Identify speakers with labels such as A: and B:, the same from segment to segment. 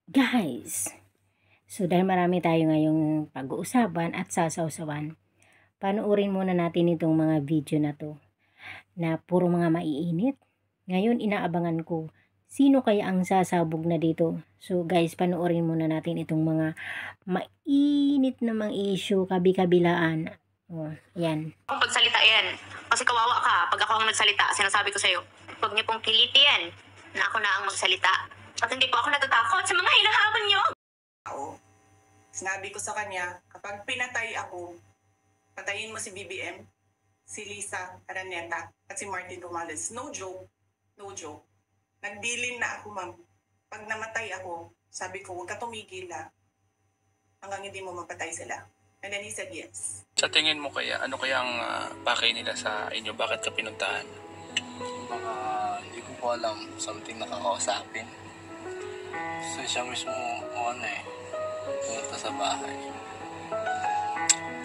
A: Guys, so dahil marami tayo ngayong pag-uusapan at sasawsawan, panoorin muna natin itong mga video na to na puro mga maiinit. Ngayon inaabangan ko sino kaya ang sasabog na dito. So guys, panoorin muna natin itong mga mainit na mga issue kabi-kabilaan. Oh, yan.
B: Kung pagsalitain, kasi kawawa ka pag ako ang nagsalita, sinasabi ko sa'yo, huwag niyo pong pilitin na ako na ang magsalita. At hindi po ako natatakot sa mga hinahamon niyo.
C: Sinabi ko sa kanya, kapag pinatay ako, patayin mo si BBM, si Lisa Araneta, at si Martin Romales. No joke. No joke. Nagdilin na ako, ma'am. Pag namatay ako, sabi ko, huwag ka tumigil hanggang hindi mo mapatay sila. And then he said yes.
D: Sa tingin mo kaya, ano kaya ang pakay nila sa inyo? Bakit ka pinuntahan?
E: Baka hindi ko po alam, something nakakausapin. So siya mismo, pumunta sa bahay.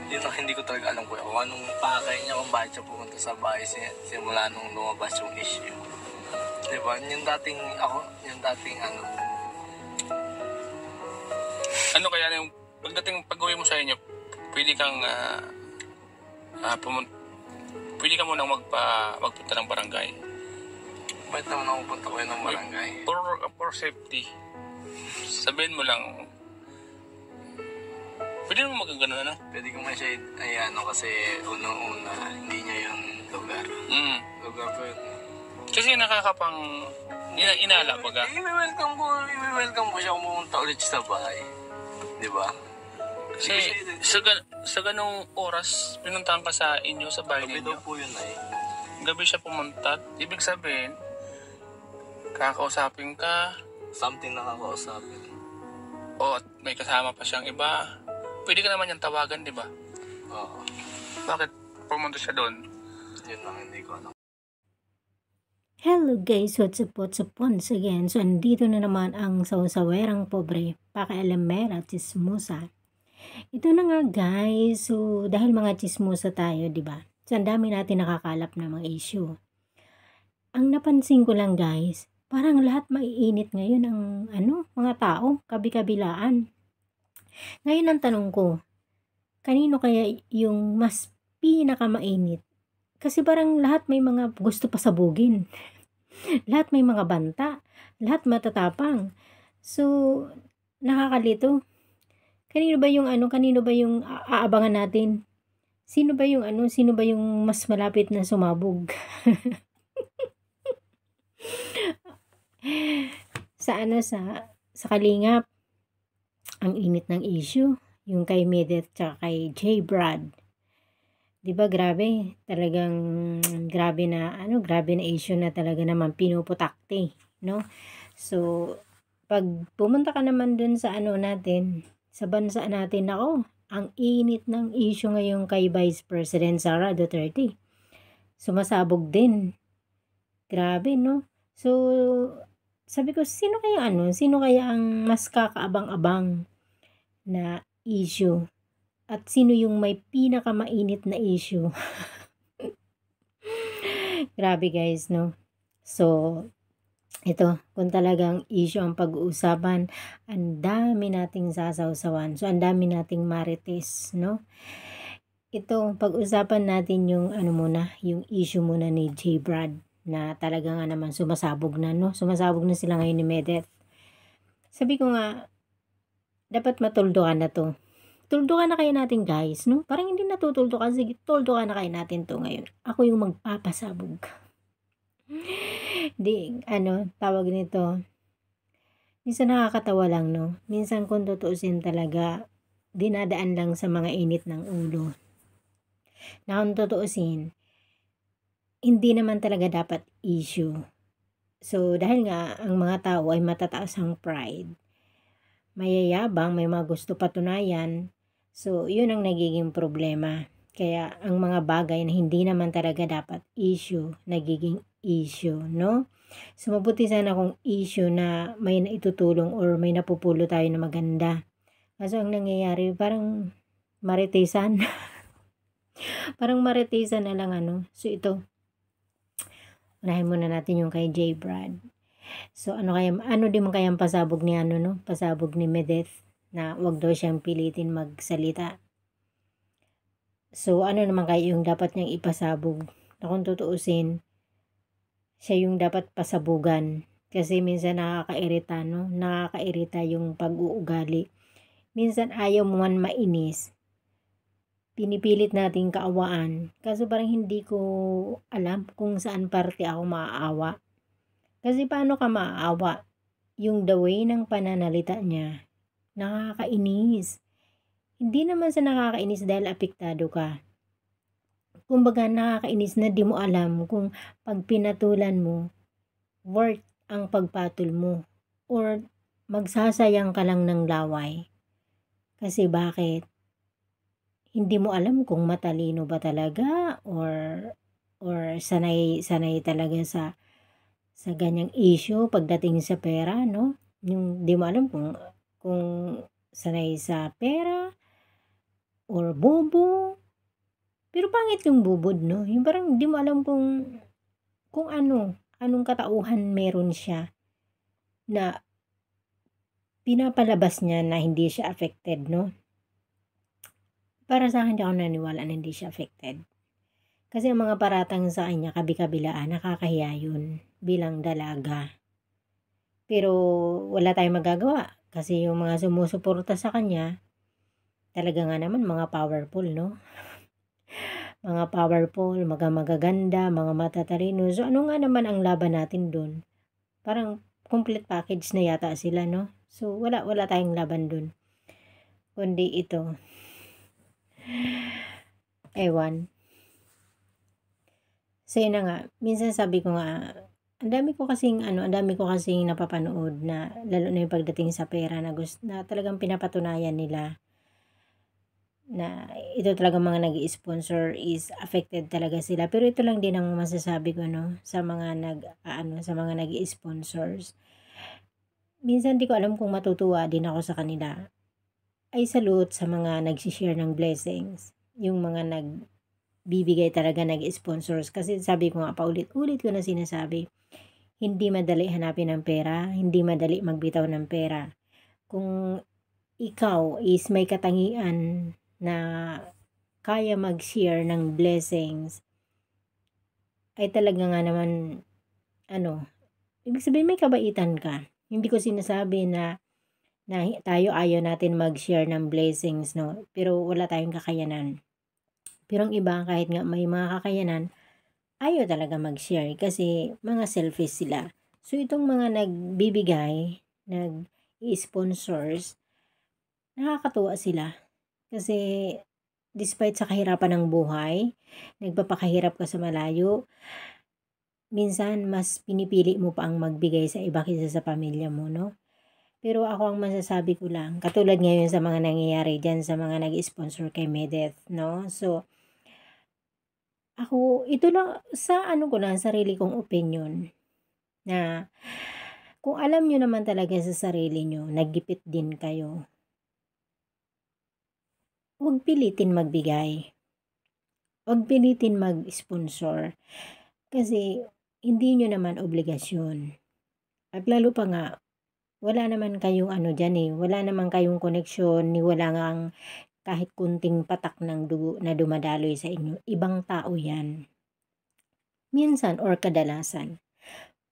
E: Yun ang hindi ko talaga alam kung anong pakay niya, kung bakit siya pumunta sa bahay simula nung lumabas yung issue. Diba? Yung dating
D: Ano kaya yung pag-uwi mo sa inyo, pwede kang pwede ka munang magpunta ng barangay.
E: Bakit naman ako punta ko yun ng barangay?
D: For safety. Sabihin mo lang, pwede mo magagano na?
E: Pwede ko siya, kasi unang-una, hindi niya yung lugar. Lugar po yun.
D: Kasi nakakapang inala baga.
E: I-welcome ko siya kung pumunta ulit sa bahay. Diba?
D: Kasi sa ganong oras, pinuntahan ka sa inyo, sa bahay
E: Gabi
D: ninyo.
E: daw po yun ay.
D: Gabi siya pumunta. Ibig sabihin, kakausapin ka,
E: Something nakakausapin.
D: o may kasama pa siyang iba. Pwede ka naman yung tawagan, di ba?
E: Oo.
D: Bakit pumunta siya doon?
E: Yun lang, hindi ko alam.
A: Hello guys, what's up once again? So andito na naman ang sawsawerang pobre, pakialamera, chismosa. Ito na nga guys, so dahil mga chismosa tayo, di ba? So ang dami natin nakakalap na mga issue. Ang napansin ko lang guys, parang lahat maiinit ngayon ang mga tao, kabi-kabilaan. Ngayon ang tanong ko, kanino kaya yung mas pinakamainit? Kasi parang lahat may mga gusto pasabugin. Lahat may mga banta, lahat matatapang. So, nakakalito. Kanino ba yung aabangan natin? Sino ba yung mas malapit na sumabog? sa Kalingap, ang init ng issue, yung kay Medet tsaka kay J. Brad. 'Di ba grabe? Talagang grabe na issue na talaga naman pinuputakti, no? So, pag pumunta ka naman dun sa sa bansa natin, ang init ng issue ngayon kay Vice President Sara Duterte. Sumasabog din. Grabe, no? So, sabi ko, sino kaya ang mas kakaabang-abang na issue? At sino yung may pinakamainit na issue? Grabe guys, no? So, ito, kung talagang issue ang pag-uusapan, ang dami nating sasawsawan. So, ang dami nating marites, no? Ito, pag-usapan natin yung yung issue muna ni J. Brad na talaga nga naman sumasabog na, no? Sumasabog na sila ngayon ni Medet. Sabi ko nga, dapat matuldukan na to. Tuldukan na kayo natin guys, no? Parang hindi natutuldukan. Sige, tuldukan na kayo natin to ngayon. Ako yung magpapasabog. Tawag nito. Minsan nakakatawa lang, no? Minsan kung tutuusin talaga, dinadaan lang sa mga init ng ulo. Na kung tutuusin, hindi naman talaga dapat issue. So, dahil nga, ang mga tao ay matataas ang pride, mayayabang, may mga gusto patunayan. So, yun ang nagiging problema. Kaya, ang mga bagay na hindi naman talaga dapat issue, nagiging issue, no? So, mabuti sana kung issue na may naitutulong or may napupulo tayo na maganda. Kaso, ang nangyayari, parang maritesan. Parang maritesan na lang, So, ito. Unahin muna natin yung kay J. Brad. So ano di man kayang pasabog ni ano no, pasabog ni Medeth na wag daw siyang pilitin magsalita. So ano naman kaya yung dapat niyang ipasabog? Na kung tutuusin, siya yung dapat pasabugan. Kasi minsan nakakairita, no? Nakakairita yung pag-uugali. Minsan ayaw mo man mainis. Pinipilit nating kaawaan. Kaso parang hindi ko alam kung saan parte ako maaawa. Kasi paano ka maaawa? Yung the way ng pananalita niya, nakakainis. Hindi naman sa nakakainis dahil apektado ka. Kumbaga nakakainis na di mo alam kung pag pinatulan mo, worth ang pagpatol mo. Or magsasayang ka lang ng laway. Kasi bakit? Hindi mo alam kung matalino ba talaga or sanay talaga sa ganyang issue pagdating sa pera, no? Yung di mo alam kung sanay sa pera or bobo. Pero pangit yung bubod, no? Yung parang di mo alam kung anong katauhan meron siya na pinapalabas niya na hindi siya affected, no? Para sa akin, di ako naniwala na hindi siya affected. Kasi ang mga paratang sa kanya, kabi-kabilaan, nakakahiya yun bilang dalaga. Pero wala tayong magagawa. Kasi yung mga sumusuporta sa kanya, talaga nga naman mga powerful, no? Mga powerful, mga magaganda, mga matatalino. So ano nga naman ang laban natin dun? Parang complete package na yata sila, no? So wala tayong laban dun. Kundi ito. Ewan. So yun na nga, minsan sabi ko nga, ang dami ko kasing napapanood na lalo na yung pagdating sa pera na talagang pinapatunayan nila na ito talagang mga nag-i-sponsor is affected talaga sila. Pero ito lang din ang masasabi ko, no, sa mga nag-i-sponsors. Minsan di ko alam kung matutuwa din ako sa kanila. Ay salute sa mga nag-share ng blessings. Yung mga nagbibigay talaga nag-sponsors. Kasi sabi ko nga, paulit-ulit ko na sinasabi, hindi madali hanapin ng pera, hindi madali magbitaw ng pera. Kung ikaw is may katangian na kaya mag-share ng blessings, ay talaga nga naman, ibig sabihin may kabaitan ka. Hindi ko sinasabi na tayo ayaw natin mag-share ng blessings, no? Pero wala tayong kakayanan. Pero ang iba, kahit nga may mga kakayanan, ayaw talaga mag-share kasi mga selfish sila. So itong mga nagbibigay, nag-i-sponsors, nakakatuwa sila. Kasi despite sa kahirapan ng buhay, nagpapakahirap ka sa malayo, minsan mas pinipili mo pa ang magbigay sa iba kaysa sa pamilya mo, no? Pero ako ang masasabi ko lang, katulad ngayon sa mga nangyayari dyan sa mga nag-sponsor kay Medeth, no? So, ako, ito lang, sa sarili kong opinion, na kung alam nyo naman talaga sa sarili nyo, naggipit din kayo, huwag pilitin magbigay. Huwag pilitin mag-sponsor. Kasi, hindi nyo naman obligasyon. At lalo pa nga, wala naman kayong wala naman kayong koneksyon, ni wala nga kahit kunting patak ng dugo na dumadaloy sa inyo. Ibang tao yan. Minsan or kadalasan,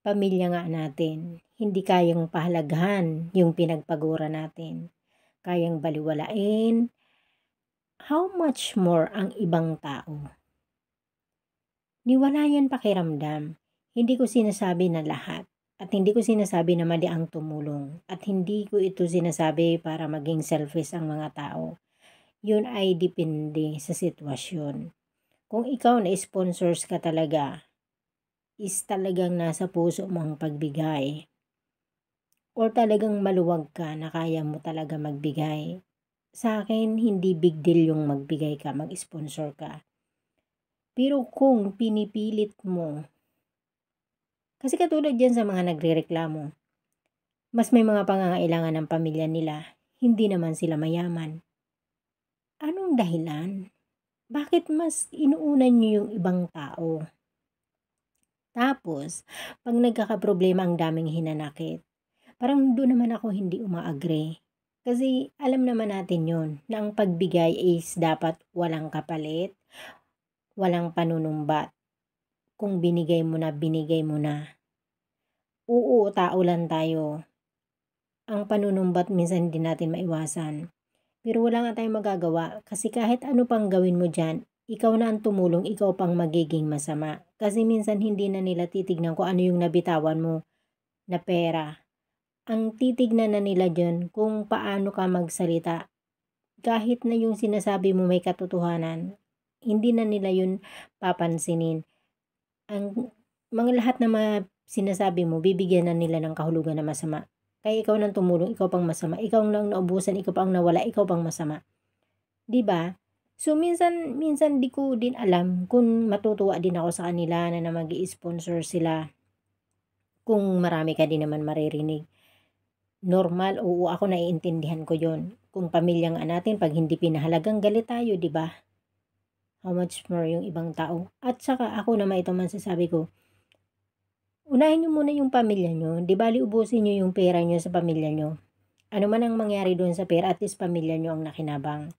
A: pamilya nga natin, hindi kayang pahalagahan yung pinagpagura natin. Kayang baliwalain. How much more ang ibang tao? Niwala yan pakiramdam. Hindi ko sinasabi na lahat. At hindi ko sinasabi na mali ang tumulong. At hindi ko ito sinasabi para maging selfish ang mga tao. Yun ay depende sa sitwasyon. Kung ikaw na sponsors ka talaga, is talagang nasa puso mo ang pagbigay. Or talagang maluwag ka na kaya mo talaga magbigay. Sa akin, hindi big deal yung magbigay ka, mag-sponsor ka. Pero kung pinipilit mo, kasi katulad dyan sa mga nagrereklamo, mas may mga pangangailangan ng pamilya nila, hindi naman sila mayaman. Anong dahilan? Bakit mas inuunan nyo yung ibang tao? Tapos, pag nagkakaproblema ang daming hinanakit, parang doon naman ako hindi uma-agree. Kasi alam naman natin yon na ang pagbigay is dapat walang kapalit, walang panunumbat. Kung binigay mo na, binigay mo na. Oo, tao lang tayo. Ang panunumbat minsan hindi natin maiwasan. Pero wala nga tayong magagawa kasi kahit ano pang gawin mo dyan, ikaw na ang tumulong, ikaw pang magiging masama. Kasi minsan hindi na nila titignan kung ano yung nabitawan mo na pera. Ang titignan na nila dyan kung paano ka magsalita. Kahit na yung sinasabi mo may katotohanan, hindi na nila yun papansinin. Ang mga lahat na mga sinasabi mo, bibigyan na nila ng kahulugan na masama. Kaya ikaw nang tumulong, ikaw pang masama. Ikaw nang naubusan, ikaw pang nawala, ikaw pang masama. 'Di ba? So minsan di ko din alam kung matutuwa din ako sa kanila na magi-sponsor sila. Kung marami ka din naman maririnig. Normal, oo, ako naiintindihan ko 'yon. Kung pamilya nga natin, pag hindi pinahalagang galit tayo, 'di ba? How much more yung ibang tao. At saka ako naman ito man sasabi ko, unahin nyo muna yung pamilya nyo. Di bali ubusin nyo yung pera nyo sa pamilya nyo. Ano man ang mangyari doon sa pera, at least pamilya nyo ang nakinabang.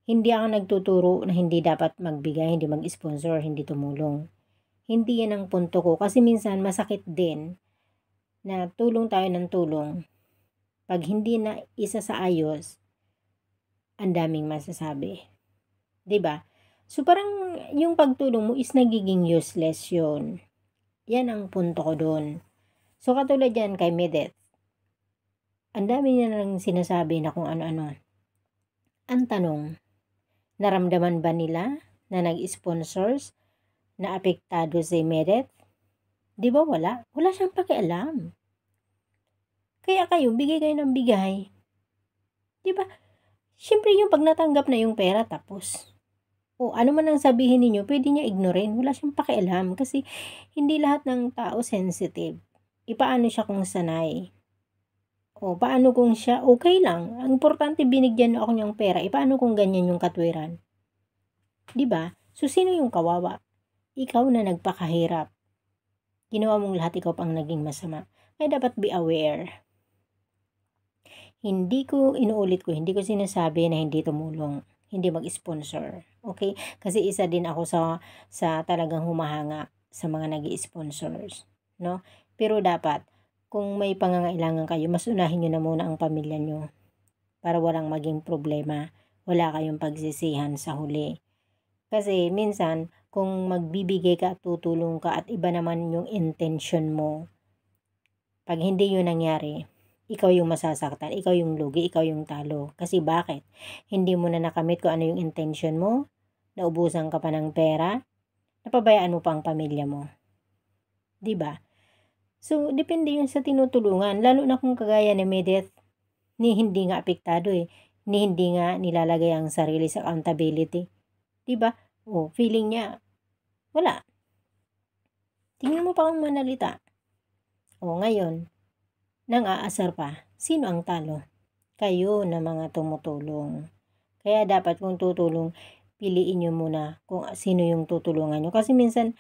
A: Hindi ako nagtuturo na hindi dapat magbigay, hindi mag-sponsor, hindi tumulong. Hindi yan ang punto ko. Kasi minsan masakit din na tulong tayo ng tulong. Pag hindi na isa sa ayos, ang daming masasabi. Diba? So parang yung pagtulong mo is nagiging useless yun. Yan ang punto ko doon. So katulad yan kay Medeth. Ang dami niya nang sinasabi na kung ano-ano. Ang tanong, naramdaman ba nila na nag-sponsors na apektado si Medeth? Di ba wala? Wala siyang pakialam. Kaya kayo, bigay kayo ng bigay. Di ba? Siyempre yung pag natanggap na yung pera tapos. O ano man ang sabihin ninyo, pwede niya ignorin. Wala siyang pakialam kasi hindi lahat ng tao sensitive. Ipaano siya kung sanay? O paano kung siya okay lang? Ang importante binigyan ako niyang pera. Ipaano kung ganyan yung katwiran? Diba? So sino yung kawawa? Ikaw na nagpakahirap. Ginawa mong lahat, ikaw pang naging masama. Kaya dapat be aware. Hindi ko hindi ko sinasabi na hindi tumulong, hindi mag-sponsor. Okay? Kasi isa din ako sa talagang humahanga sa mga nag-i-sponsors, no? Pero dapat kung may pangangailangan kayo, mas unahin niyo na muna ang pamilya niyo para walang maging problema. Wala kayong pagsisihan sa huli. Kasi minsan kung magbibigay ka at tutulong ka at iba naman yung intention mo, pag hindi yun nangyari, ikaw yung masasaktan, ikaw yung lugi, ikaw yung talo. Kasi bakit? Hindi mo na nakamit kung ano yung intention mo, naubusan ka pa ng pera, napabayaan mo pa ang pamilya mo. 'Di ba? So, depende yun sa tinutulungan. Lalo na kung kagaya ni Medeth, ni hindi nga apektado ni hindi nga nilalagay ang sarili sa accountability. 'Di ba? O, feeling niya, wala. Tingnan mo pa kung manalita. O, ngayon, nang aasar pa, sino ang talo? Kayo na mga tumutulong. Kaya dapat kung tutulong, piliin nyo muna kung sino yung tutulungan nyo. Kasi minsan,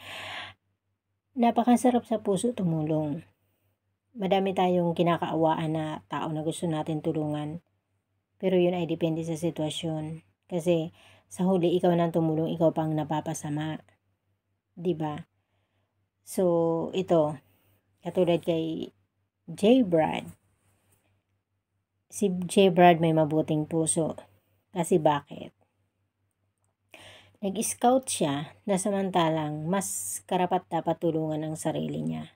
A: napakasarap sa puso tumulong. Madami tayong kinakaawaan na tao na gusto natin tulungan. Pero yun ay depende sa sitwasyon. Kasi sa huli, ikaw nang tumulong, ikaw pang napapasama. 'Di ba? So, ito, katulad kay J. Brad. Si J. Brad may mabuting puso. Kasi bakit? Nag-scout siya na samantalang mas karapat dapat tulungan ang sarili niya.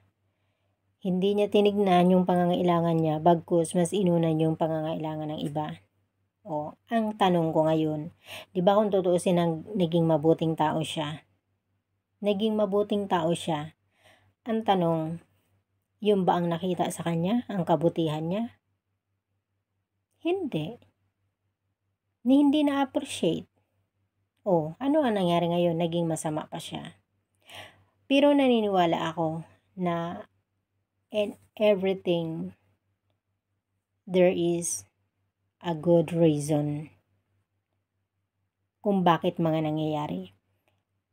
A: Hindi niya tinignan yung pangangailangan niya, bagkus mas inunan yung pangangailangan ng iba. O, ang tanong ko ngayon, di ba kung tutuusin naging mabuting tao siya? Naging mabuting tao siya. Ang tanong, yung ba ang nakita sa kanya, ang kabutihan niya? Hindi. Hindi na-appreciate. O, ano ang nangyari ngayon? Naging masama pa siya. Pero naniniwala ako na in everything, there is a good reason kung bakit mga nangyayari.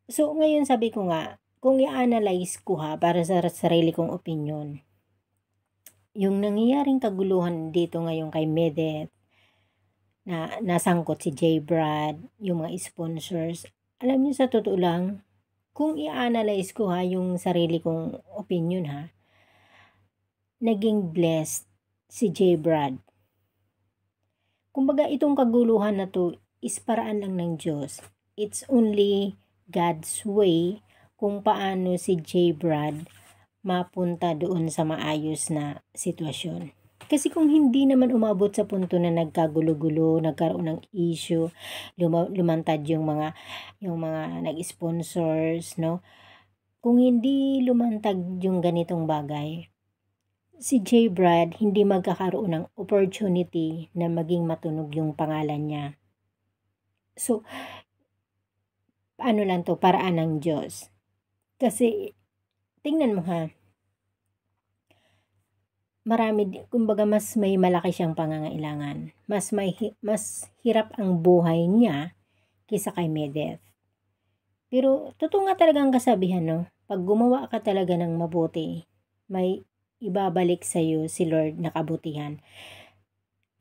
A: So, ngayon sabi ko nga, kung i-analyze ko para sa sarili kong opinion, yung nangyayaring kaguluhan dito ngayon kay Medeth, na nasangkot si J. Brad, yung mga sponsors, alam niyo sa totoo lang, kung i-analyze ko yung sarili kong opinion naging blessed si J. Brad. Kumbaga itong kaguluhan na to is paraan lang ng Diyos. It's only God's way kung paano si J. Brad mapunta doon sa maayos na sitwasyon. Kasi kung hindi naman umabot sa punto na nagkagulo-gulo, nagkaroon ng issue, lumantad yung mga nag-sponsors, no? Kung hindi lumantag yung ganitong bagay, si J. Brad hindi magkakaroon ng opportunity na maging matunog yung pangalan niya. So, ano lang to, paraan ng Diyos. Kasi, tingnan mo kumbaga mas may malaki siyang pangangailangan. Mas hirap ang buhay niya kaysa kay Medeth. Pero, totoo nga talaga ang kasabihan, no? Pag gumawa ka talaga ng mabuti, may ibabalik sa iyo si Lord na kabutihan.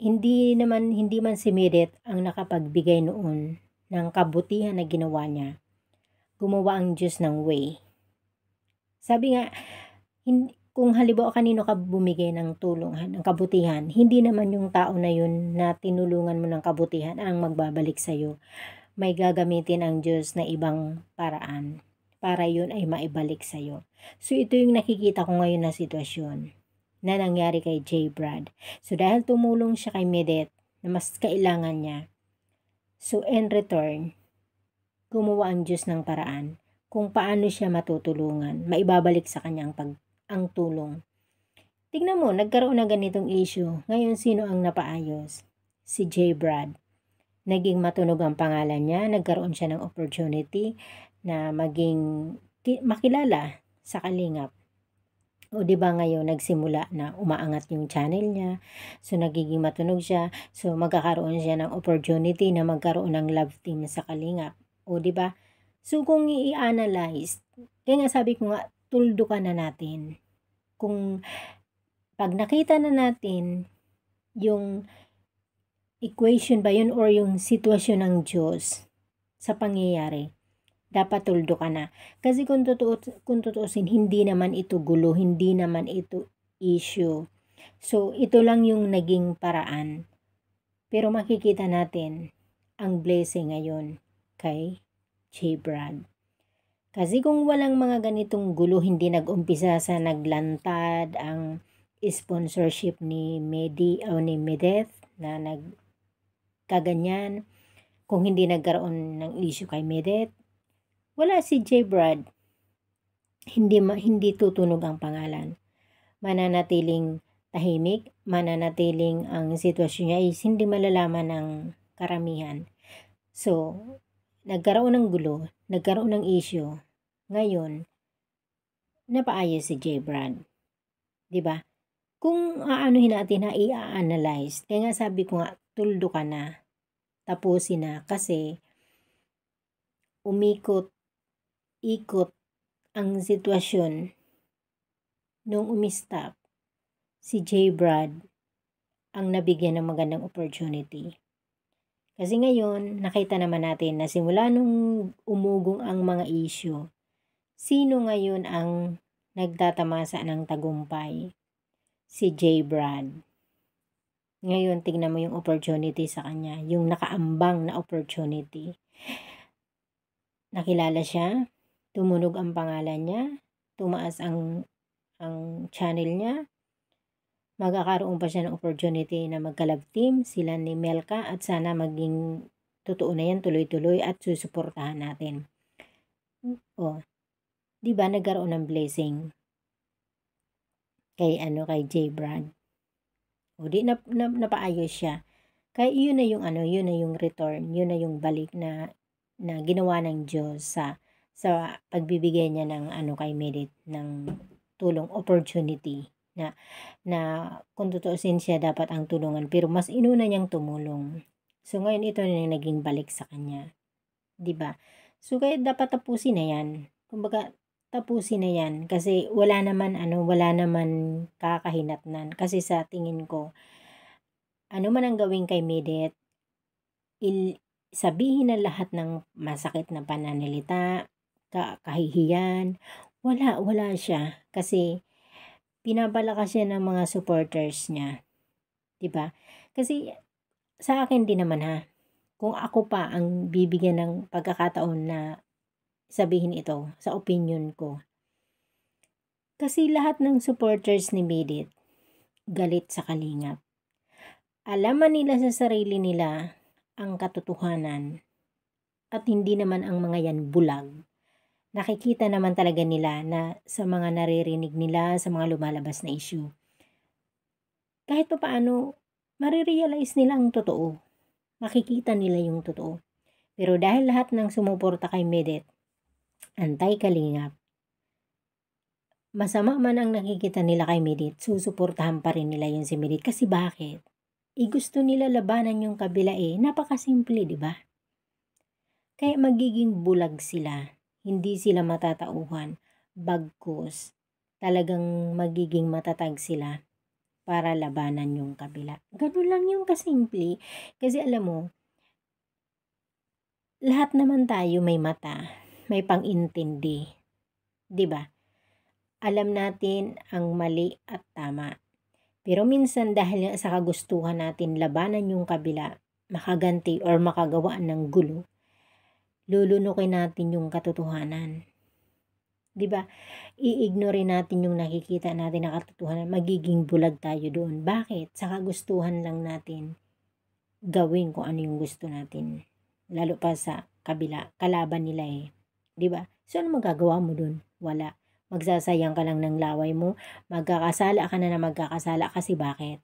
A: Hindi man si Medeth ang nakapagbigay noon ng kabutihan na ginawa niya. Gumawa ang Diyos ng way. Sabi nga, kung halimbawa kanino ka bumigay ng tulong, ng kabutihan, hindi naman yung tao na yun na tinulungan mo ng kabutihan ang magbabalik sa iyo. May gagamitin ang Diyos na ibang paraan para yun ay maibalik sa iyo. So ito yung nakikita ko ngayon na sitwasyon na nangyari kay J. Brad. So dahil tumulong siya kay Medeth na mas kailangan niya, so in return, gumawa ang Diyos ng paraan kung paano siya matutulungan, maibabalik sa kanya ang tulong. Tignan mo, nagkaroon na ganitong issue. Ngayon, sino ang napaayos? Si J. Brad. Naging matunog ang pangalan niya, nagkaroon siya ng opportunity na maging makilala sa Kalingap. O diba ngayon, nagsimula na umaangat yung channel niya. So, nagiging matunog siya. So, magkakaroon siya ng opportunity na magkaroon ng love team sa Kalingap. O diba? So, kung i-analyze, kaya nga sabi ko nga, tuldukan na natin. Kung pag nakita na natin yung equation ba yun or yung sitwasyon ng Diyos sa pangyayari, dapat tuldukan na. Kasi kung tutuusin, hindi naman ito gulo, hindi naman ito issue. So, ito lang yung naging paraan. Pero makikita natin ang blessing ngayon kay J. Brad. Kasi kung walang mga ganitong gulo, hindi nag-umpisa sa naglantad ang sponsorship ni Medeth na nagkaganyan, kung hindi nagkaroon ng issue kay Medeth, wala si J. Brad, hindi tutunog ang pangalan. Mananatiling tahimik, mananatiling ang sitwasyon niya is hindi malalaman ng karamihan. So, nagkaroon ng gulo, nagkaroon ng issue. Ngayon, napaayos si J. Brad. Diba? Kung aanuhin natin i-analyze, kaya nga sabi ko nga, tuldo ka na, tapusin na, kasi ikot ang sitwasyon nung umistop, si J. Brad ang nabigyan ng magandang opportunity. Kasi ngayon, nakita naman natin na simula nung umugong ang mga issue, sino ngayon ang nagtatamasa ng tagumpay? Si J. Brad. Ngayon, tingnan mo yung opportunity sa kanya, yung nakaambang na opportunity. Nakilala siya, tumunog ang pangalan niya, tumaas ang channel niya, magkakaroon pa siya ng opportunity na magka-love team, sila ni Melka, at sana maging totoo na yan, tuloy-tuloy at susuportahan natin. O, diba nagkaroon ng blessing kay J. Brad. O di napaayos siya. Kaya yun na yung return, yun na yung balik na ginawa ng Diyos sa pagbibigay niya ng kay Medeth ng tulong, opportunity na kung tutuusin siya dapat ang tulungan, pero mas inuna niyang tumulong. So ngayon ito na yung naging balik sa kanya. 'Di ba? So kaya dapat tapusin na yan. Kumbaga tapusin na yan kasi wala naman kakahinatnan. Kasi sa tingin ko, ano man ang gawin kay Medet, sabihin na lahat ng masakit na pananalita, kahihiyan, wala siya. Kasi pinapalakas siya ng mga supporters niya. 'Di ba? Kasi sa akin din naman kung ako pa ang bibigyan ng pagkakataon na sabihin ito sa opinion ko. Kasi lahat ng supporters ni Medet galit sa Kalingap. Alaman nila sa sarili nila ang katotohanan at hindi naman ang mga yan bulag. Nakikita naman talaga nila na sa mga naririnig nila, sa mga lumalabas na issue. Kahit pa paano, marirealize nila ang totoo. Makikita nila yung totoo. Pero dahil lahat ng sumuporta kay Medet, anti-Kalingap, masama man ang nakikita nila kay Medet, susuportahan pa rin nila yung si Medet. Kasi bakit? Gusto nila labanan yung kabila napakasimple, di ba? Kaya magiging bulag sila. Hindi sila matatauhan. Bagkus, talagang magiging matatag sila para labanan yung kabila. Ganun lang yung kasimple. Kasi alam mo, lahat naman tayo may mata, may pang-intindi. Di ba? Alam natin ang mali at tama. Pero minsan dahil sa kagustuhan natin labanan yung kabila, makaganti or makagawa ng gulo, lulunukin natin yung katotohanan. 'Di ba? I-ignore natin yung nakikita natin na katotohanan, magiging bulag tayo doon. Bakit? Sa kagustuhan lang natin gawin kung ano yung gusto natin. Lalo pa sa kabila, kalaban nila 'Di ba? So ano magagawa mo doon? Wala. Magsasayang ka lang ng laway mo, magkakasala ka na magkakasala kasi bakit?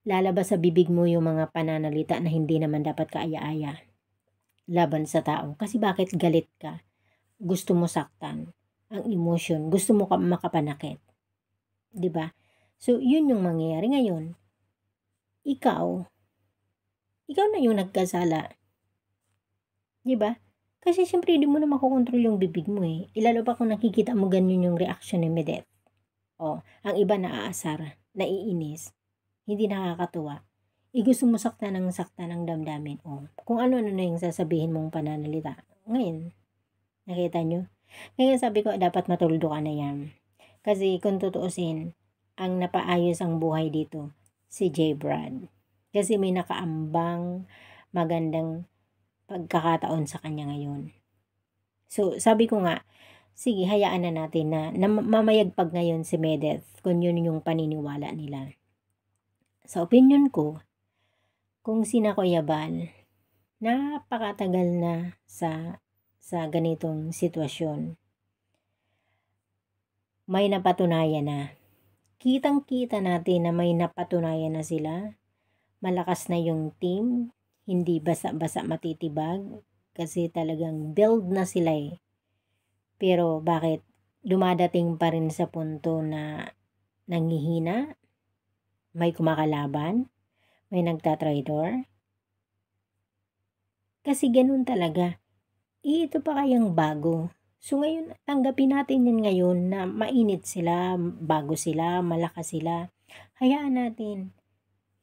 A: Lalabas sa bibig mo yung mga pananalita na hindi naman dapat kaaya-aya laban sa tao. Kasi bakit galit ka? Gusto mo saktan. Ang emotion, gusto mo makapanakit. 'Di ba? So, yun yung mangyayari ngayon. Ikaw na yung nagkasala. 'Di ba? Kasi syempre hindi mo na makokontrol yung bibig mo Lalo pa kung nakikita mo ganyan yung reaction ni Medet. Ang iba naaasar, naiinis, hindi nakakatuwa. Gusto mo saktan ng damdamin. Kung ano-ano na yung sasabihin mong pananalita. Ngayon, nakita nyo? Kaya sabi ko, dapat matuldo ka na yan. Kasi kung tutuusin, ang napaayos ang buhay dito, si J. Brad. Kasi may nakaambang magandang pagkakataon sa kanya ngayon. So, sabi ko nga, sige, hayaan na natin na mamayagpag ngayon si Medet kung yun yung paniniwala nila. Sa opinion ko, kung sina Kuya Bal, napakatagal na sa ganitong sitwasyon. May napatunayan na. Kitang-kita natin na may napatunayan na sila. Malakas na yung team. Hindi basa-basa matitibag kasi talagang build na sila Pero bakit dumadating pa rin sa punto na nanghihina? May kumakalaban? May nagtatraidor? Kasi ganun talaga. Ito pa kayang bago. So ngayon, tanggapin natin yan ngayon na mainit sila, bago sila, malakas sila. Hayaan natin.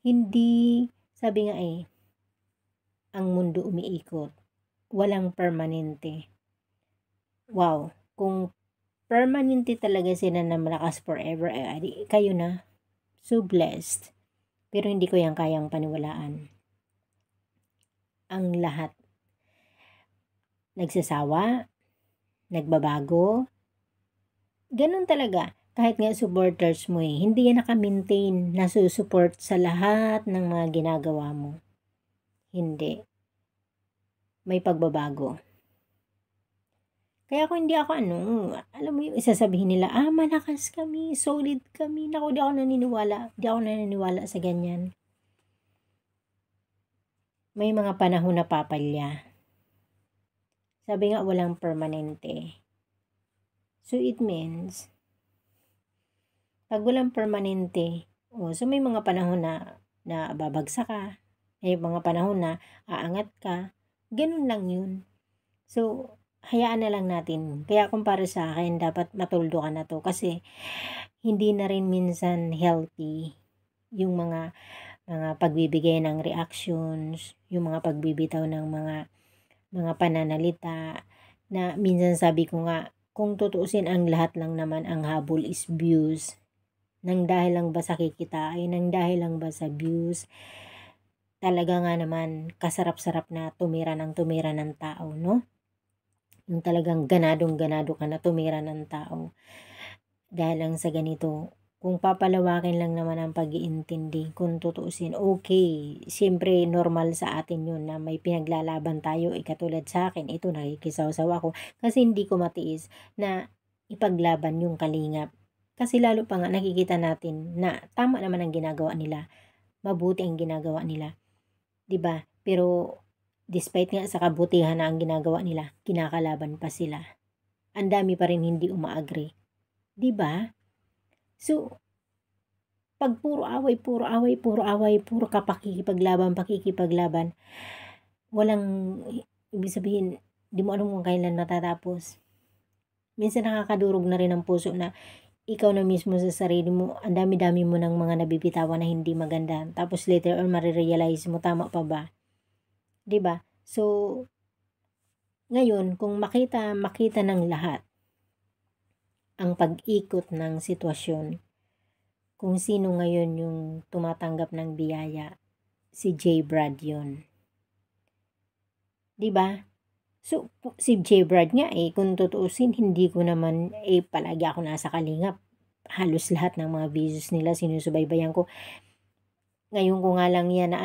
A: Hindi, sabi nga ang mundo umiikot. Walang permanente. Wow, kung permanente talaga sila na malakas forever, kayo na. So blessed. Pero hindi ko yan kayang paniwalaan. Ang lahat. Nagsasawa, nagbabago. Ganun talaga. Kahit nga supporters mo hindi yan naka-maintain, nasusupport sa lahat ng mga ginagawa mo. Hindi. May pagbabago. Kaya kung hindi ako alam mo yung isasabihin nila, malakas kami, solid kami. Naku, di ako naniniwala sa ganyan. May mga panahon na papalya. Sabi nga, walang permanente. So it means, pag walang permanente, so may mga panahon na babagsak ka, may mga panahon na aangat ka, ganun lang yun. So, hayaan na lang natin. Kaya kung para sa akin, dapat matuldo ka na to. Kasi, hindi na rin minsan healthy yung mga pagbibigay ng reactions, yung mga pagbibitaw ng mga pananalita, na minsan sabi ko nga, kung tutuusin ang lahat lang naman ang habol is views, nang dahil lang ba sa kikitain, nang dahil lang ba sa views, talaga nga naman, kasarap-sarap na tumira ng tao, no? Yung talagang ganadong-ganado ka na tumira ng tao. Dahil lang sa ganito, kung papalawakin lang naman ang pag-iintindi, kung tutuusin, okay, siyempre normal sa atin yun na may pinaglalaban tayo, katulad sa akin, ito nakikisaw-saw ako, kasi hindi ko matiis na ipaglaban yung Kalingap. Kasi lalo pa nga nakikita natin na tama naman ang ginagawa nila, mabuti ang ginagawa nila, 'di ba? Pero despite nga sa kabutihan na ang ginagawa nila, kinakalaban pa sila. Ang dami pa rin hindi uma-agree, 'di ba? So, pag puro away, puro pakikipaglaban, walang, ibig sabihin, di mo alam kung kailan matatapos. Minsan nakakadurog na rin ang puso na ikaw na mismo sa sarili mo, ang dami-dami mo ng mga nabibitawan na hindi maganda. Tapos later on, marirealize mo, tama pa ba? 'Di ba? So, ngayon, kung makita ng lahat ang pag-ikot ng sitwasyon, kung sino ngayon yung tumatanggap ng biyaya, si J. Brad yun. 'Di ba? So, si J. Brad nga kung tutuusin, hindi ko naman palagi ako nasa Kalingap. Halos lahat ng mga videos nila sinusubaybayan ko. Ngayon ko nga lang yan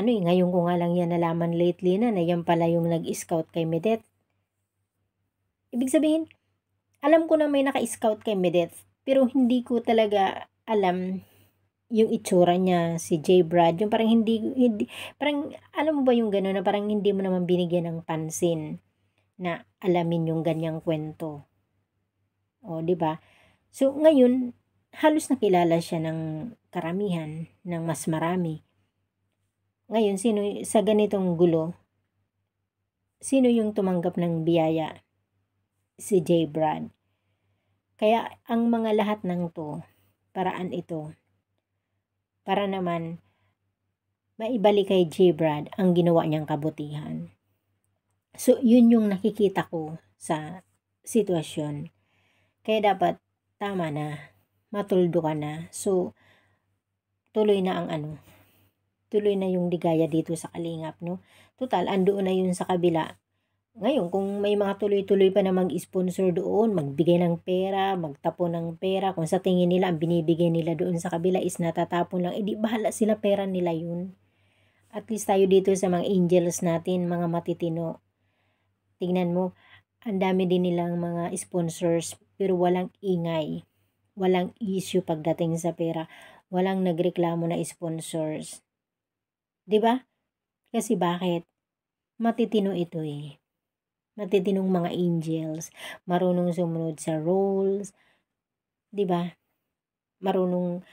A: nalaman lately na yan pala yung nag-scout kay Medeth. Ibig sabihin, alam ko na may naka-scout kay Medeth, pero hindi ko talaga alam yung itsura niya, si J. Brad. Yung parang hindi, parang alam mo ba yung gano'n na parang hindi mo naman binigyan ng pansin na alamin yung ganyang kwento. O, 'di ba? So, ngayon, halos nakilala siya ng karamihan, ng mas marami. Ngayon, sa ganitong gulo, sino yung tumanggap ng biyaya? Si J. Brad. Kaya, ang mga lahat ng to, paraan ito, para naman, maibalik kay J. Brad ang ginawa niyang kabutihan. So, yun yung nakikita ko sa sitwasyon. Kaya dapat, tama na, matuldo ka na. So, tuloy na yung ligaya dito sa Kalingap, no? Total, andoon na yun sa kabila. Ngayon, kung may mga tuloy-tuloy pa na mag-sponsor doon, magbigay ng pera, magtapon ng pera, kung sa tingin nila, ang binibigay nila doon sa kabila is natatapon lang, di bahala sila, pera nila yun. At least tayo dito sa mga angels natin, mga matitino, tingnan mo, ang dami din nilang mga sponsors, pero walang ingay, walang issue pagdating sa pera, walang nagreklamo na sponsors. 'Di ba? Kasi bakit? Matitino ito matitinong mga angels, marunong sumunod sa rules, 'di ba? Marunong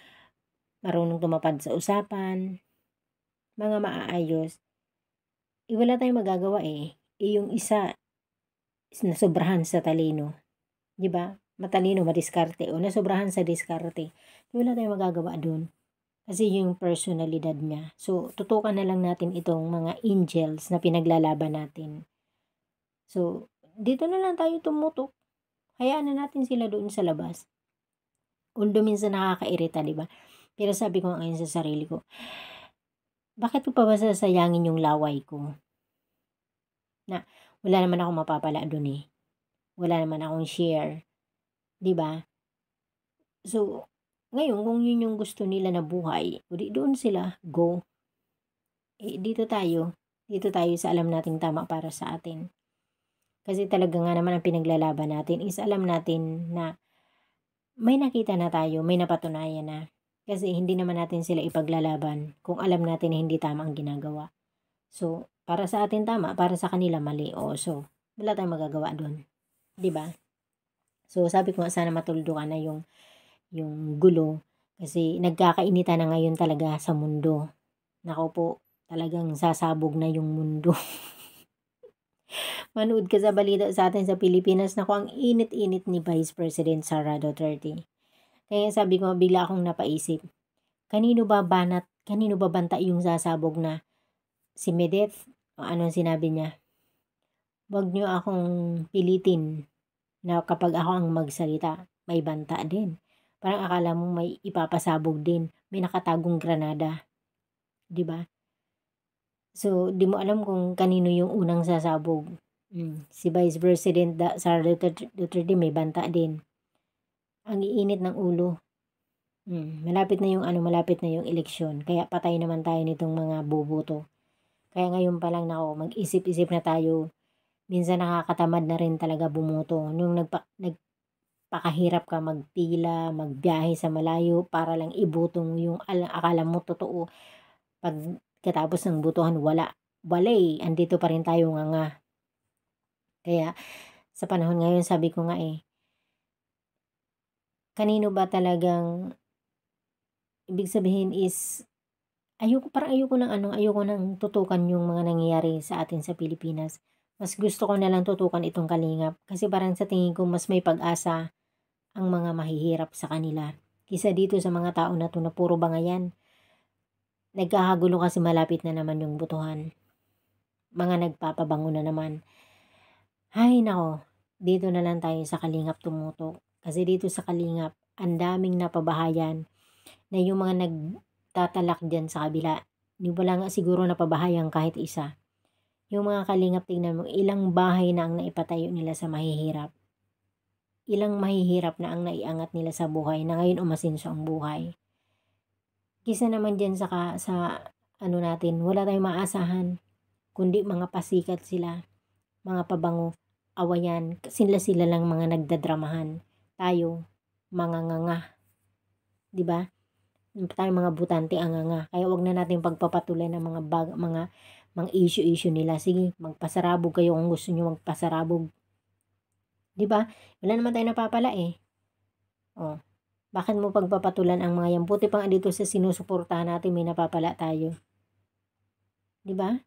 A: tumapad sa usapan, mga maayos. Wala tayong magagawa yung isa nasobrahan sa talino, 'di ba? Matalino, madiskarte, o nasobrahan sa diskarte. Wala tayong magagawa doon. Kasi yung personalidad niya. So, tutukan na lang natin itong mga angels na pinaglalaban natin. So, dito na lang tayo tumutok. Hayaan na natin sila doon sa labas. Although minsan nakakairita, 'di ba? Pero sabi ko ngayon sa sarili ko, bakit ko pa ba sasayangin yung laway ko? Na wala naman akong mapapala doon Wala naman akong share. 'Di ba? So, ngayon kung yun yung gusto nila na buhay, doon sila, go. Dito tayo sa alam nating tama para sa atin. Kasi talaga nga naman ang pinaglalaban natin is alam natin na may nakita na tayo, may napatunayan na. Kasi hindi naman natin sila ipaglalaban kung alam natin na hindi tama ang ginagawa. So, para sa atin tama, para sa kanila mali. So, wala tayong magagawa doon. 'Di ba? So, sabi ko nga sana matuldo ka na yung gulo. Kasi nagkakainitan na ngayon talaga sa mundo. Nako po, talagang sasabog na yung mundo. manood ka sa balita sa atin sa Pilipinas, naku, ang init-init ni Vice President Sara Duterte. Kaya sabi ko, bigla akong napaisip, kanino ba banta yung sasabog na si Medeth? O anong sinabi niya? Huwag niyo akong pilitin na kapag ako ang magsalita, may banta din. Parang akala mo may ipapasabog din, may nakatagong granada, 'di ba? So, di mo alam kung kanino yung unang sasabog. Si Vice President Sara Duterte may banta din. Ang iinit ng ulo. Malapit na yung eleksyon. Kaya patay naman tayo nitong mga boboto. Kaya ngayon pa lang mag-isip-isip na tayo. Minsan nakakatamad na rin talaga bumoto. Nung nagpakahirap ka magpila, magbiyahe sa malayo para lang iboto mo yung akala mo totoo. Pagkatapos ng botohan, wala. Andito pa rin tayo nga. Kaya sa panahon ngayon, sabi ko nga kanino ba talagang ibig sabihin is ayoko nang tutukan yung mga nangyayari sa atin sa Pilipinas. Mas gusto ko na lang tutukan itong Kalingap kasi parang sa tingin ko mas may pag-asa ang mga mahihirap sa kanila. Kisa dito sa mga tao na to na puro bangayan. Nagkakagulo kasi malapit na naman yung botohan. Mga nagpapabango na naman. Ay nako, dito na lang tayo sa Kalingap tumutok. Kasi dito sa Kalingap, ang daming napabahayan na yung mga nagtatalak dyan sa kabila. Wala nga siguro napabahayan kahit isa. Yung mga Kalingap, tingnan mo, ilang bahay na ang naipatayo nila sa mahihirap. Ilang mahihirap na ang naiangat nila sa buhay na ngayon umasinso ang buhay. Kisa naman dyan sa natin, wala tayong maasahan. Kundi mga pasikat sila, mga pabango, awayan, sila lang mga nagdadramahan. Tayo, mga nganga. Diba? Tayo mga butante ang nganga. Kaya wag na natin pagpapatuloy ng mga issue nila. Sige, magpasarabog kayo kung gusto nyo magpasarabog. Diba? Wala naman tayo napapala bakit mo pagpapatulan ang mga yan? Buti pang dito sa sinusuportahan natin may napapala tayo. Diba?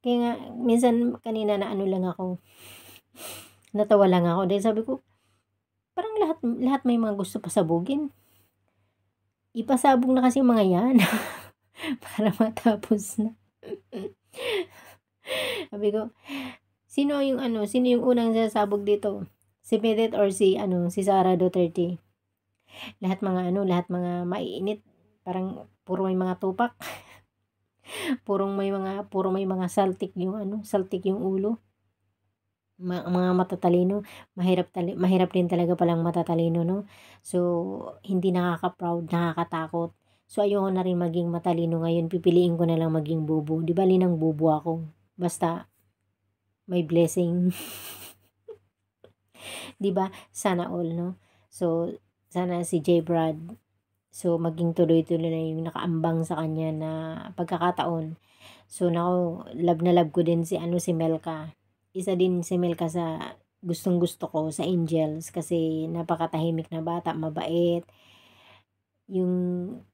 A: Kaya nga, minsan kanina natawa lang ako. Dahil sabi ko, parang lahat may mga gusto pasabugin. Ipasabog na kasi mga yan. Para matapos na. Sabi ko, sino yung unang sasabog dito? Si Medeth or si Sara Duterte? Lahat mga maiinit. Parang puro may mga tupak. puro may mga saltik yung ulo. Mga matatalino, mahirap din talaga palang matatalino, no? So, hindi nakaka-proud, nakakatakot. So, ayoko na rin maging matalino ngayon. Pipiliin ko na lang maging bobo. Di ba, linang bobo ako. Basta, may blessing. Di ba? Sana all, no? So, sana si J. Brad, so, maging tuloy-tuloy na yung nakaambang sa kanya na pagkakataon. So, love na love ko din si Melka. Isa din si Melka sa gustong-gusto ko sa Angels kasi napakatahimik na bata, mabait. Yung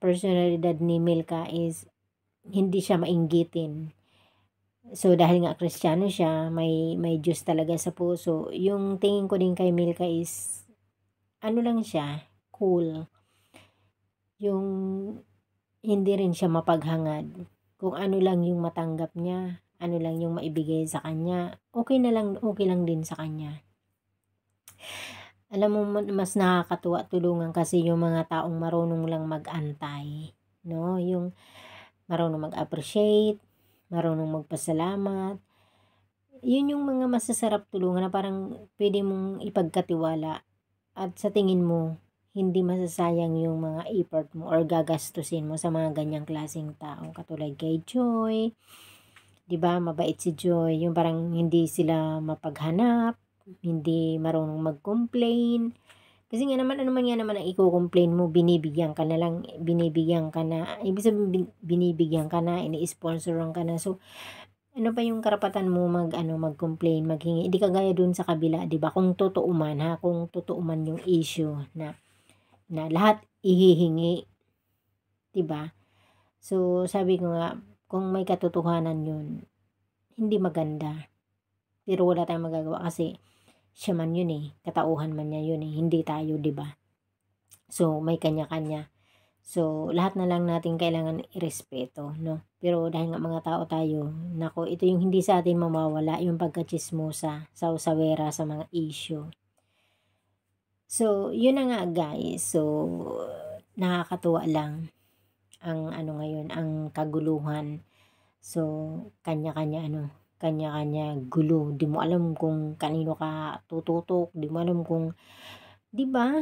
A: personalidad ni Melka is hindi siya mainggitin. So, dahil nga Kristiyano siya, may Diyos talaga sa puso. Yung tingin ko din kay Melka is, lang siya, cool. Yung hindi rin siya mapaghangad. Kung ano lang yung matanggap niya, ano lang yung maibigay sa kanya, okay lang din sa kanya. Alam mo, mas nakakatuwa tulungan kasi yung mga taong marunong lang mag-antay, no? Yung marunong mag-appreciate, marunong magpasalamat. Yun yung mga masasarap tulungan na parang pwede mong ipagkatiwala at sa tingin mo, hindi masasayang yung mga effort mo or gagastusin mo sa mga ganyang klaseng tao. Katulad kay Joy, diba, mabait si Joy, yung parang hindi sila mapaghanap, hindi marunong mag-complain. Kasi nga naman, ano naman ang i-complain mo, binibigyan ka na, ibig sabihin binibigyan ka na, ini-sponsoran ka na. So, ano pa yung karapatan mo mag-complain, maghingi? Hindi kagaya dun sa kabila, diba? Kung totoo man yung issue na lahat ihihingi, diba? So, sabi ko nga, kung may katotohanan yun, hindi maganda. Pero wala tayong magagawa kasi siya man yun eh, katauhan man niya yun eh, hindi tayo, 'di ba? So may kanya-kanya. So lahat na lang natin kailangan irespeto, no? Pero dahil nga mga tao tayo, nako, ito yung hindi sa atin mawawala, yung pagkachismosa, sawsawera sa mga issue. So yun na nga guys. So nakakatuwa lang ang ano ngayon, ang kaguluhan. So kanya-kanya gulo. Di mo alam kung kanino ka tututok, di mo alam kung, di ba?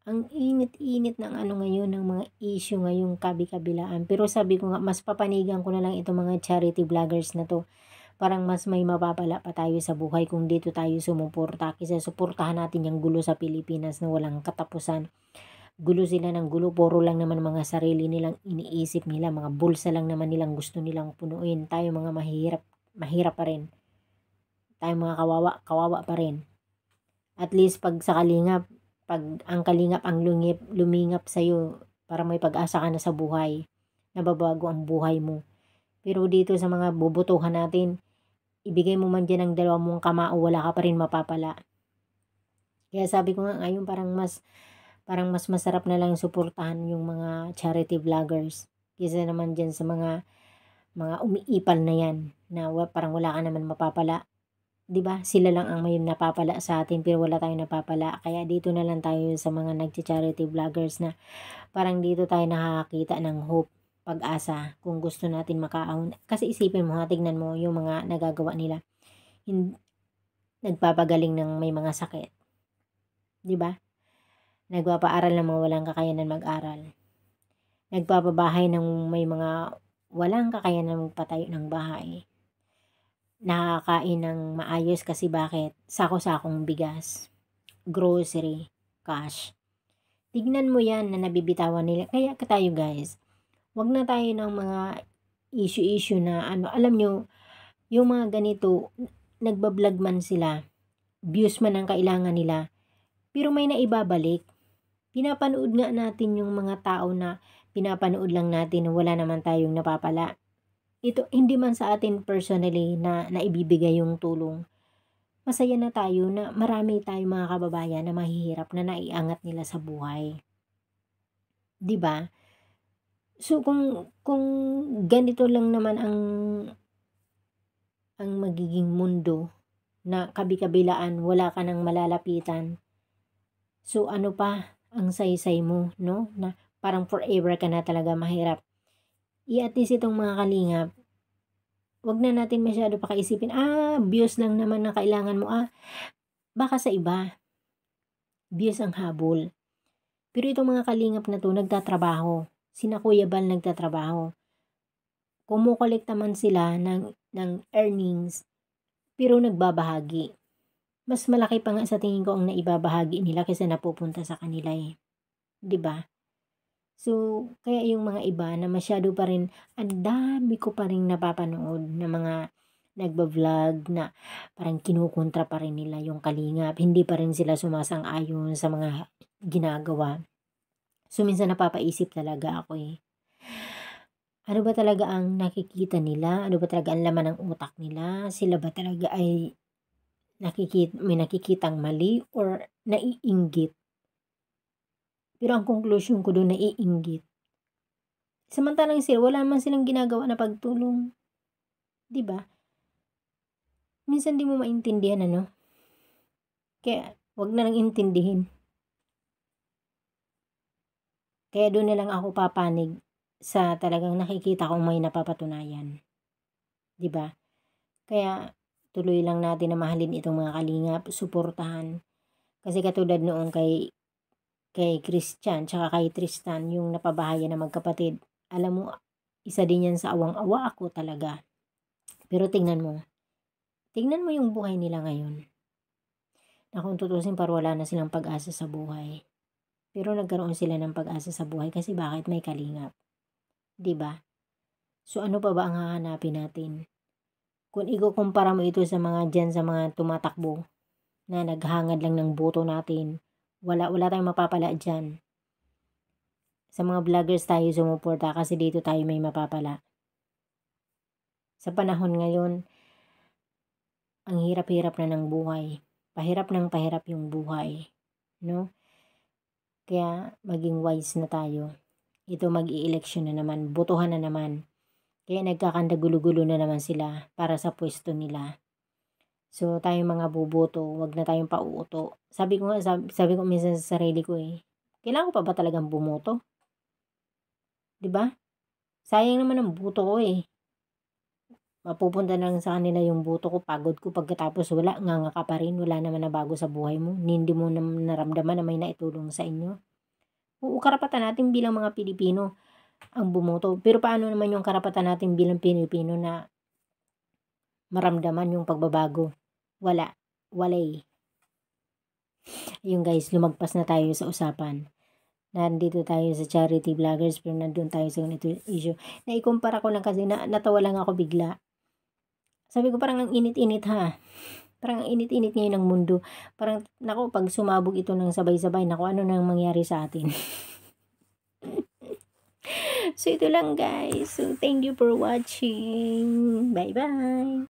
A: Ang init-init ng ano ngayon, ng mga issue ngayong kabi-kabilaan. Pero sabi ko nga, mas papanigan ko na lang itong mga charity vloggers na to. Parang mas may mapapala pa tayo sa buhay kung dito tayo sumuporta. Kasi suportahan natin yung gulo sa Pilipinas na walang katapusan. Gulo sila ng gulo, puro lang naman mga sarili nilang iniisip nila. Mga bulsa lang naman nilang gusto nilang punuin. Tayo mga mahirap pa rin. Tayo mga kawawa pa rin. At least pag sa kalingap, pag ang kalingap ang lumingap sa'yo para may pag-asa ka na sa buhay, nababago ang buhay mo. Pero dito sa mga bubutuhan natin, ibigay mo man dyan ang 2 mong kamao, wala ka pa rin mapapala. Kaya sabi ko nga ngayon, parang mas masarap na lang suportahan yung mga charity vloggers kaysa naman dyan sa mga umiipal na yan na parang wala ka naman mapapala. 'Di ba? Sila lang ang may napapala sa atin pero wala tayong napapala. Kaya dito na lang tayo sa mga nagcha-charity vloggers na parang dito tayo nakakakita ng hope, pag-asa kung gusto natin makaahon. Kasi isipin mo ha, tignan mo yung mga nagagawa nila. Nagpapagaling ng may mga sakit. 'Di ba? Nagpapaaral ng mga walang kakayanan mag-aral. Nagpapabahay ng may mga walang kakayanan magpatayo ng bahay. Nakakain ng maayos kasi bakit? Sako-sakong bigas, grocery, cash. Tignan mo yan na nabibitawan nila. Kaya tayo guys, wag na tayo ng mga issue na ano, alam nyo, yung mga ganito, nagbablog man sila, views man ang kailangan nila, pero may naibabalik. Pinapanood nga natin yung mga tao na pinapanood lang natin na wala naman tayong napapala. Ito, hindi man sa atin personally na naibibigay yung tulong. Masaya na tayo na marami tayong mga kababayan na mahihirap na naiangat nila sa buhay. 'Di ba? So kung ganito lang naman ang magiging mundo na kabi-kabilaan, wala ka nang malalapitan. So ano pa ang saysay mo, no? Na parang forever ka na talaga mahirap. At least itong mga kalingap, wag na natin masyado pakaisipin, views lang naman na kailangan mo, baka sa iba, views ang habol. Pero itong mga kalingap na to, nagtatrabaho. Sina Kuya Bal nagtatrabaho. Kumukolekta man sila ng earnings, pero nagbabahagi. Mas malaki pa nga sa tingin ko ang naibabahagi nila kaysa napupunta sa kanila eh. 'Di ba? So, kaya yung mga iba na masyado pa rin, ang dami ko pa rin napapanood na mga nagba-vlog na parang kinukontra pa rin nila yung kalingap. Hindi pa rin sila sumasang-ayon sa mga ginagawa. So, minsan napapaisip talaga ako eh. Ano ba talaga ang nakikita nila? Ano ba talaga ang laman ng utak nila? Sila ba talaga ay may nakikitang mali or naiinggit? Pero ang conclusion ko doon, naiinggit. Samantalang sila, wala naman silang ginagawa na pagtulong. 'Di ba? Minsan di mo maintindihan ano. Kaya, wag na lang intindihin. Kaya doon na lang ako papanig sa talagang nakikita kong may napapatunayan. 'Di ba? Kaya, tuloy lang natin na mahalin itong mga kalingap, suportahan. Kasi katulad noong kay Christian tsaka kay Tristan, yung napabahayan na magkapatid, alam mo, isa din yan sa awang-awa ako talaga. Pero tingnan mo yung buhay nila ngayon. Na kung tutusin, parang wala na silang pag-asa sa buhay. Pero nagkaroon sila ng pag-asa sa buhay kasi bakit? May kalingap. 'Di ba? So ano pa ba ang hahanapin natin? Kung ikukumpara mo ito sa mga dyan, sa mga tumatakbo na naghangad lang ng boto natin, wala tayong mapapala dyan. Sa mga vloggers tayo sumuporta kasi dito tayo may mapapala. Sa panahon ngayon, ang hirap-hirap na ng buhay. Pahirap ng pahirap yung buhay, no? Kaya maging wise na tayo. Ito mag-i-election na naman, botohan na naman. Kaya nagkakandagulo-gulo na naman sila para sa pwesto nila. So tayong mga boboto, wag na tayong pauuto. Sabi ko minsan sa sarili ko kailangan ko pa ba talagang bumoto? 'Di ba? Sayang naman ang boto ko Mapupunta lang sa kanila yung boto ko, pagod ko pagkatapos wala, nganga ka pa rin, wala naman na bago sa buhay mo. Hindi mo naman naramdaman na may naitulong sa inyo. Oo, karapatan natin bilang mga Pilipino ang bumoto. Pero paano naman yung karapatan natin bilang Pilipino na maramdaman yung pagbabago? Wala. Yung guys, lumagpas na tayo sa usapan. Nandito tayo sa charity vloggers pero nandun tayo sa ganito issue. Naikumpara ko lang kasi natawa lang ako bigla. Sabi ko parang ang init-init Parang ang init-init ngayon ng mundo. Parang nako pag sumabog ito ng sabay-sabay, nako ano nang mangyari sa atin. So ito lang guys. So thank you for watching. Bye-bye.